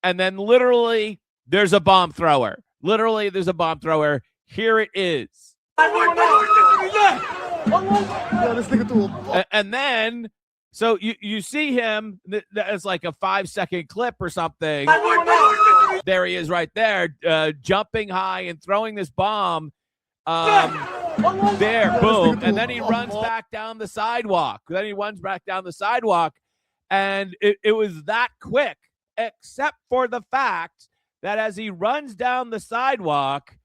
And then literally there's a bomb thrower. Literally there's a bomb thrower. Here it is. And then, so you see him, that's like a 5-second clip or something. There he is right there, jumping high and throwing this bomb. There, boom. And then he runs back down the sidewalk. And it was that quick, except for the fact that as he runs down the sidewalk,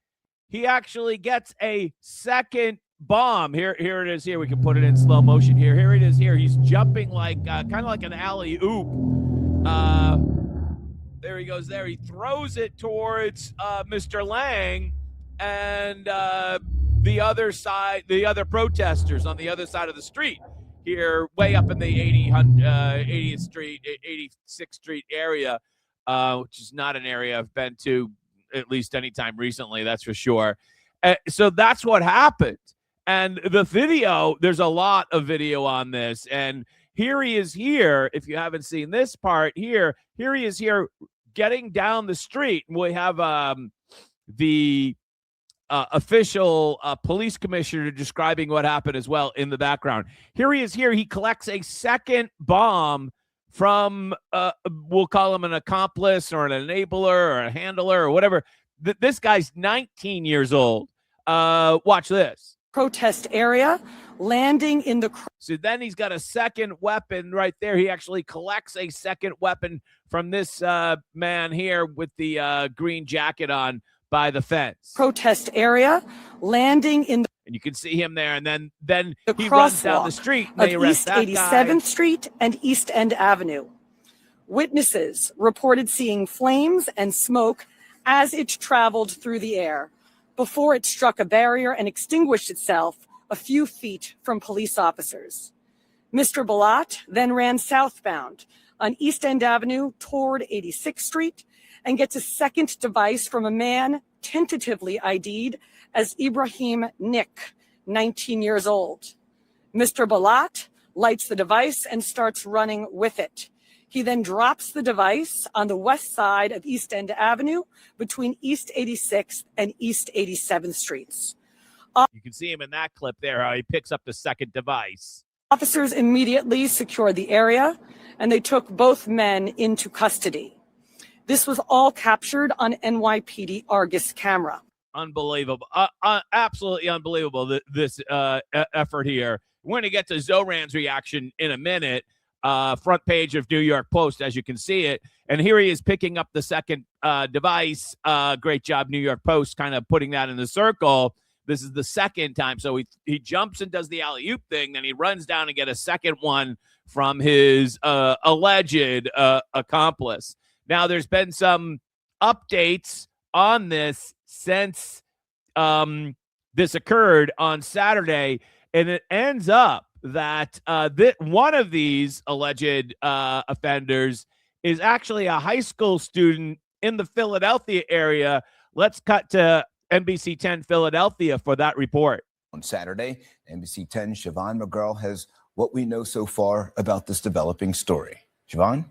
he actually gets a second bomb. Here it is. Here we can put it in slow motion. Here it is. Here he's jumping like kind of like an alley oop. There he goes. There he throws it towards Mr. Lang and the other side, the other protesters on the other side of the street. Here, way up in the 80th Street, 86th Street area, which is not an area I've been to at least anytime recently, that's for sure. So that's what happened. And the video, there's a lot of video on this. And here he is here. If you haven't seen this part here he is here getting down the street. We have the official police commissioner describing what happened as well in the background. Here he is here. He collects a second bomb from, we'll call him an accomplice or an enabler or a handler or whatever. This guy's 19 years old. Watch this. Protest area, landing in the... So then he's got a second weapon right there. He actually collects a second weapon from this man here with the green jacket on by the fence. Protest area, landing in the... And you can see him there, and then the he runs down the street. And of East 87th Street and East End Avenue. Witnesses reported seeing flames and smoke as it traveled through the air before it struck a barrier and extinguished itself a few feet from police officers. Mr. Balat then ran southbound on East End Avenue toward 86th Street and gets a second device from a man tentatively ID'd as Ibrahim Nikk, 19 years old. Mr. Balat lights the device and starts running with it. He then drops the device on the west side of East End Avenue between East 86th and East 87th Streets. You can see him in that clip there, how he picks up the second device. Officers immediately secured the area, and they took both men into custody. This was all captured on NYPD Argus camera. Unbelievable. Absolutely unbelievable, this effort here. We're going to get to Zohran's reaction in a minute. Front page of New York Post, as you can see it. And here he is picking up the second device. Great job, New York Post, kind of putting that in the circle. This is the second time. So he jumps and does the alley-oop thing. Then he runs down and get a second one from his alleged accomplice. Now, there's been some updates on this since this occurred on Saturday. And it ends up that one of these alleged offenders is actually a high school student in the Philadelphia area. Let's cut to NBC 10 Philadelphia for that report. On Saturday, NBC 10 Siobhan McGurl has what we know so far about this developing story. Siobhan?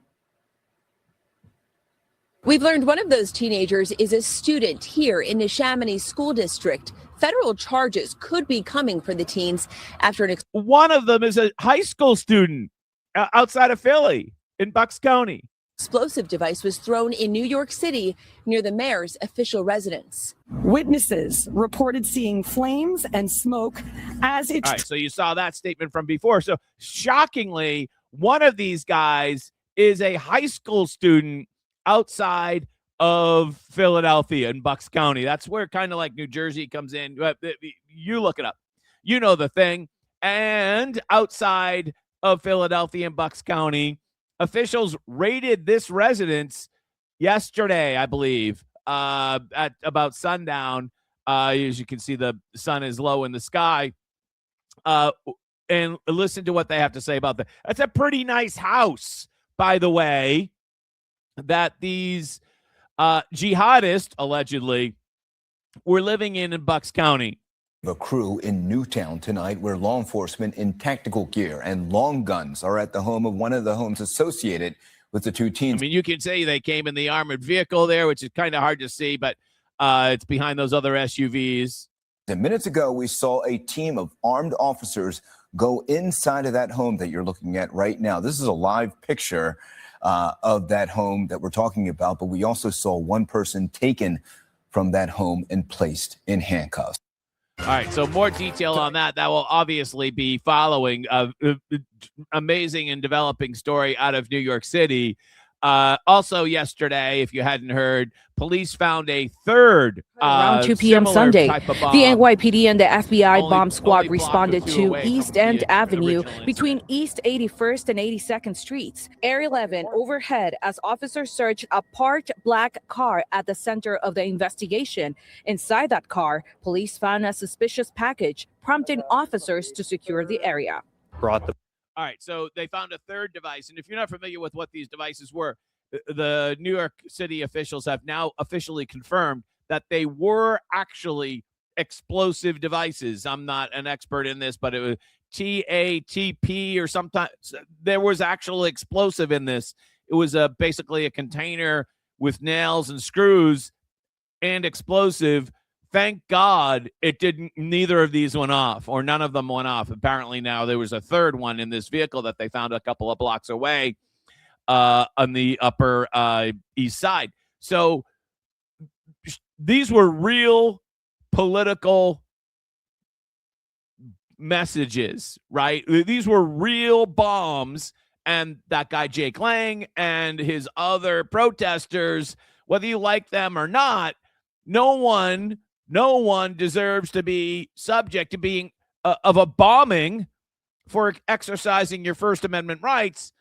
We've learned one of those teenagers is a student here in the Chamonix School District. Federal charges could be coming for the teens after one of them is a high school student outside of Philly in Bucks County. Explosive device was thrown in New York City near the mayor's official residence. Witnesses reported seeing flames and smoke as it... All right, so you saw that statement from before. So shockingly, one of these guys is a high school student outside of Philadelphia in Bucks County. That's where kind of like New Jersey comes in. You look it up. You know the thing. And outside of Philadelphia and Bucks County, officials raided this residence yesterday, I believe, at about sundown. As you can see, the sun is low in the sky. And listen to what they have to say about that. That's a pretty nice house, by the way, that these jihadists allegedly were living in Bucks County. A crew in Newtown tonight where law enforcement in tactical gear and long guns are at the home of one of the homes associated with with the two teens. I mean, you can say they came in the armored vehicle there, which is kind of hard to see, but it's behind those other SUVs. And minutes ago, we saw a team of armed officers go inside of that home that you're looking at right now. This is a live picture of that home that we're talking about, but we also saw one person taken from that home and placed in handcuffs. All right, so more detail on that. That will obviously be following amazing and developing story out of New York City. Also yesterday, if you hadn't heard, police found a third around 2 p.m. Sunday. The NYPD and the FBI bomb squad block or responded two to away East from End the Avenue original between incident. East 81st and 82nd Streets. Air 11 overhead as officers searched a parked black car at the center of the investigation. Inside that car, police found a suspicious package, prompting officers to secure the area. All right, so they found a third device. And if you're not familiar with what these devices were, the New York City officials have now officially confirmed that they were actually explosive devices. I'm not an expert in this, but it was TATP or sometimes there was actual explosive in this. It was basically a container with nails and screws and explosive. Thank God it didn't. Neither of these went off, or none of them went off. Apparently now there was a third one in this vehicle that they found a couple of blocks away on the Upper East Side. So these were real political messages, right? These were real bombs. And that guy, Jake Lang, and his other protesters, whether you like them or not, no one deserves to be subject to being of a bombing for exercising your First Amendment rights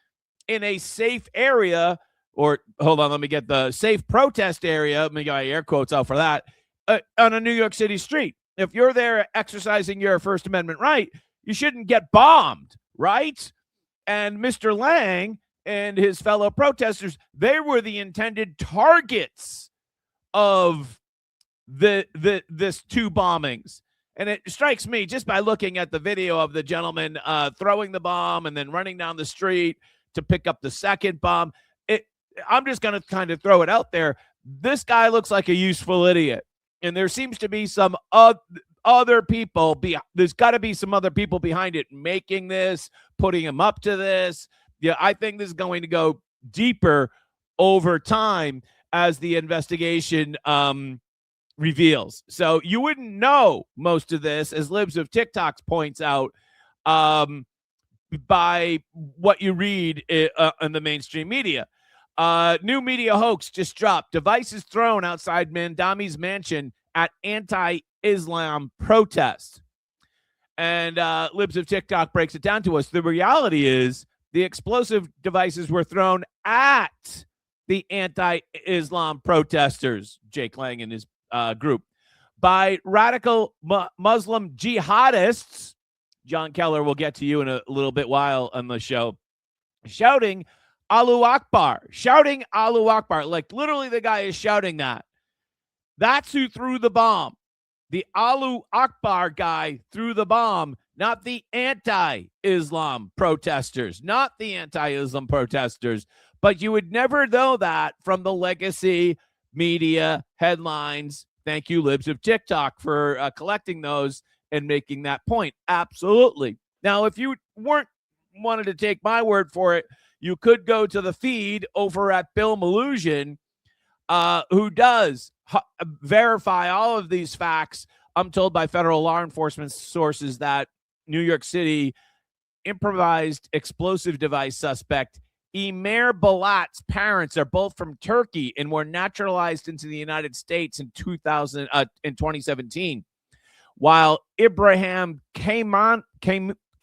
in a safe area, or hold on, let me get the safe protest area. Let me get my air quotes out for that, on a New York City street. If you're there exercising your First Amendment right, you shouldn't get bombed, right? And Mr. Lang and his fellow protesters, they were the intended targets of this two bombings. And it strikes me just by looking at the video of the gentleman throwing the bomb and then running down the street to pick up the second bomb. I'm just going to kind of throw it out there. This guy looks like a useful idiot. And there seems to be some other people. There's got to be some other people behind it making this, putting him up to this. Yeah, I think this is going to go deeper over time as the investigation reveals. So you wouldn't know most of this, as Libs of TikTok points out, by what you read in the mainstream media. New media hoax just dropped. Devices thrown outside Mamdani's mansion at anti-Islam protests. And Libs of TikTok breaks it down to us. The reality is the explosive devices were thrown at the anti-Islam protesters, Jake Lang and his group, by radical Muslim jihadists. John Keller will get to you in a little bit while on the show, shouting Allahu Akbar, like literally the guy is shouting that. That's who threw the bomb. The Allahu Akbar guy threw the bomb, not the anti-Islam protesters, But you would never know that from the legacy media headlines. Thank you, Libs of TikTok, for collecting those and making that point. Absolutely. Now, if you wanted to take my word for it, you could go to the feed over at Bill Malugin, who does verify all of these facts. I'm told by federal law enforcement sources that New York City improvised explosive device suspect Emir Balat's parents are both from Turkey and were naturalized into the United States in 2017, while Ibrahim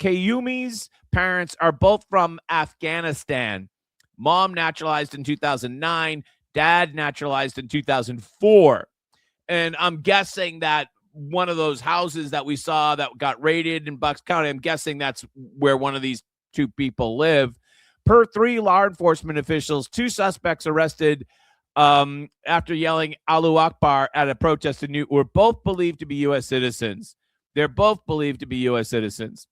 Kayumi's parents are both from Afghanistan. Mom naturalized in 2009, dad naturalized in 2004. And I'm guessing that one of those houses that we saw that got raided in Bucks County, I'm guessing that's where one of these two people live. Per 3 law enforcement officials, 2 suspects arrested after yelling Allahu Akbar at a protest in New York were both believed to be U.S. citizens. They're both believed to be U.S. citizens.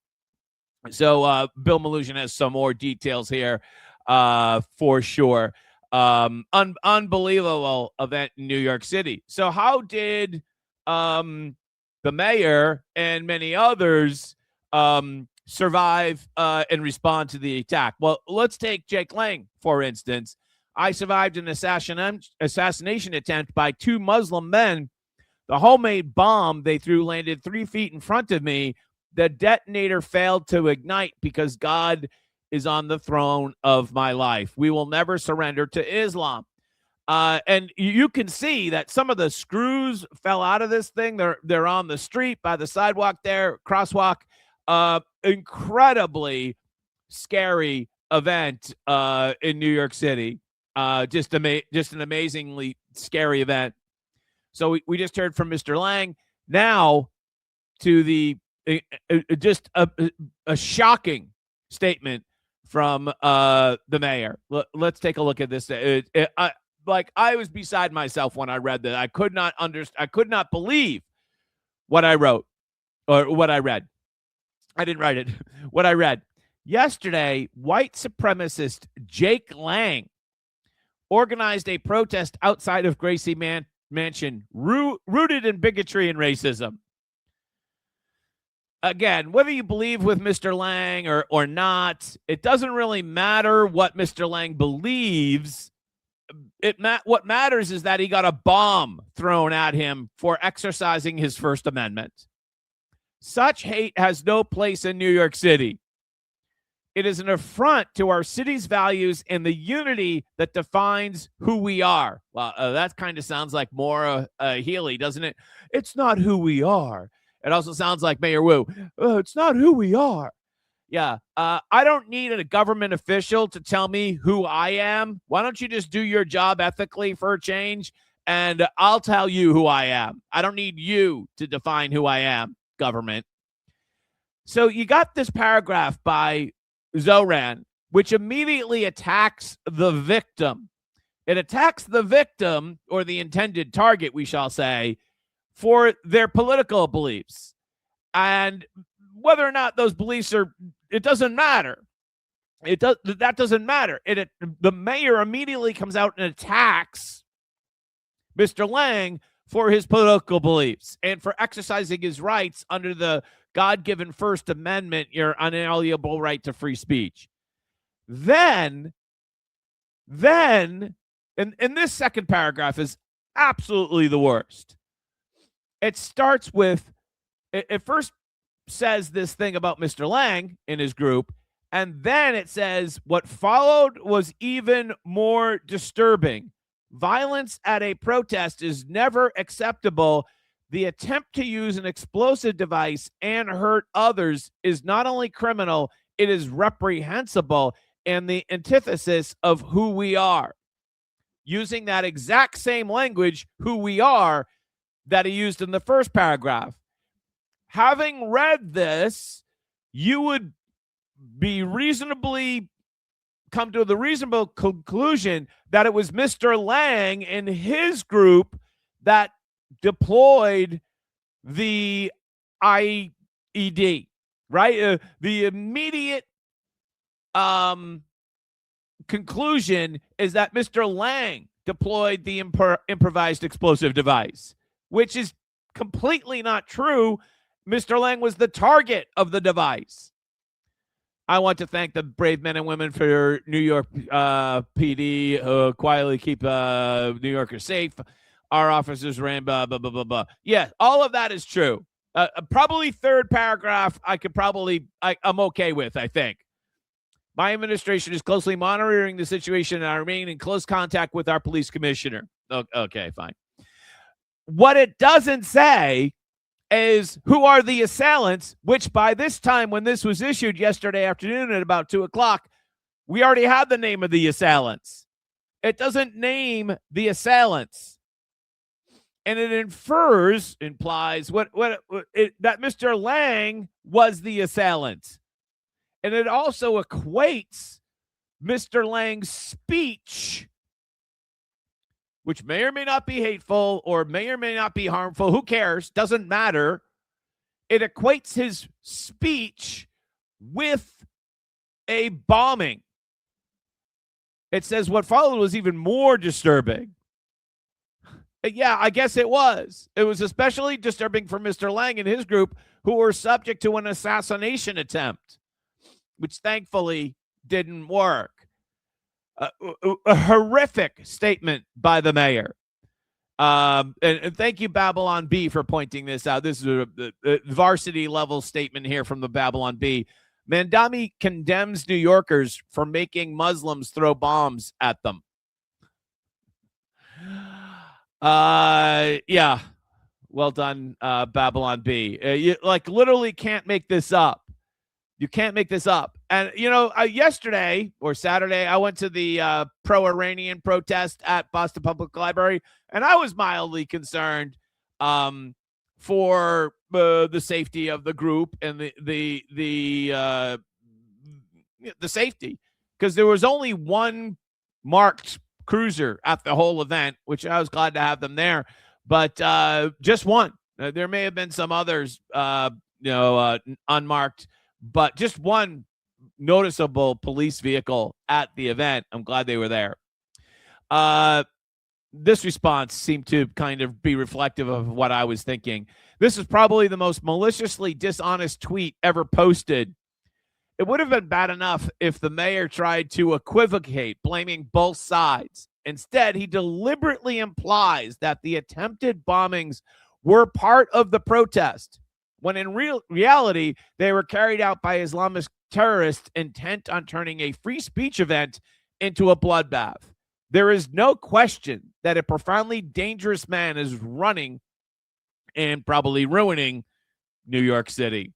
So Bill Malugin has some more details here for sure. Unbelievable event in New York City. So how did the mayor and many others survive and respond to the attack? Well, let's take Jake Lang, for instance. I survived an assassination attempt by two Muslim men. The homemade bomb they threw landed 3 feet in front of me. The detonator failed to ignite because God is on the throne of my life. We will never surrender to Islam. And you can see that some of the screws fell out of this thing. They're on the street by the sidewalk there, crosswalk. Incredibly scary event in New York City. Just an amazingly scary event. So we just heard from Mr. Lang. Now to the just a shocking statement from the mayor. Let's take a look at this. I was beside myself when I read that. I could not believe what I wrote or what I read. I didn't write it. What I read. Yesterday, white supremacist Jake Lang organized a protest outside of Gracie Mansion rooted in bigotry and racism. Again, whether you believe with Mr. Lang or not, it doesn't really matter what Mr. Lang believes. What matters is that he got a bomb thrown at him for exercising his First Amendment. Such hate has no place in New York City. It is an affront to our city's values and the unity that defines who we are. Well, that kind of sounds like Maura Healey, doesn't it? It's not who we are. It also sounds like Mayor Wu. It's not who we are. Yeah. I don't need a government official to tell me who I am. Why don't you just do your job ethically for a change? And I'll tell you who I am. I don't need you to define who I am, government. So you got this paragraph by Zohran, which immediately attacks the victim. It attacks the victim, or the intended target, we shall say, for their political beliefs. And whether or not those beliefs it doesn't matter. That doesn't matter. The mayor immediately comes out and attacks Mr. Lang for his political beliefs and for exercising his rights under the God-given First Amendment, your unalienable right to free speech. Then, and this second paragraph is absolutely the worst. It starts with, it first says this thing about Mr. Lang in his group, and then it says what followed was even more disturbing. Violence at a protest is never acceptable. The attempt to use an explosive device and hurt others is not only criminal, it is reprehensible and the antithesis of who we are. Using that exact same language, who we are, that he used in the first paragraph. Having read this, you would be come to the reasonable conclusion that it was Mr. Lang and his group that deployed the IED, right? The immediate conclusion is that Mr. Lang deployed the improvised explosive device, which is completely not true. Mr. Lang was the target of the device. I want to thank the brave men and women for New York PD who quietly keep New Yorkers safe. Our officers ran blah, blah, blah, blah, blah. Yeah, all of that is true. Probably third paragraph I'm okay with, I think. My administration is closely monitoring the situation and I remain in close contact with our police commissioner. Okay, fine. What it doesn't say is who are the assailants, which by this time when this was issued yesterday afternoon at about 2:00, we already had the name of the assailants. It doesn't name the assailants. And it implies that Mr. Lang was the assailant. And it also equates Mr. Lang's speech, which may or may not be hateful or may not be harmful. Who cares? Doesn't matter. It equates his speech with a bombing. It says what followed was even more disturbing. Yeah, I guess it was. It was especially disturbing for Mr. Lang and his group, who were subject to an assassination attempt, which thankfully didn't work. A horrific statement by the mayor. And thank you, Babylon Bee, for pointing this out. This is a varsity level statement here from the Babylon Bee. Mamdani condemns New Yorkers for making Muslims throw bombs at them. Yeah. Well done, Babylon Bee. You literally can't make this up. You can't make this up. And, yesterday or Saturday, I went to the pro-Iranian protest at Boston Public Library, and I was mildly concerned for the safety of the group and the safety, because there was only one marked cruiser at the whole event, which I was glad to have them there, but just one. There may have been some others, unmarked, but just one noticeable police vehicle at the event. I'm glad they were there. This response seemed to kind of be reflective of what I was thinking. This is probably the most maliciously dishonest tweet ever posted. It would have been bad enough if the mayor tried to equivocate, blaming both sides. Instead, he deliberately implies that the attempted bombings were part of the protest, when in reality, they were carried out by Islamist terrorists intent on turning a free speech event into a bloodbath. There is no question that a profoundly dangerous man is running and probably ruining New York City.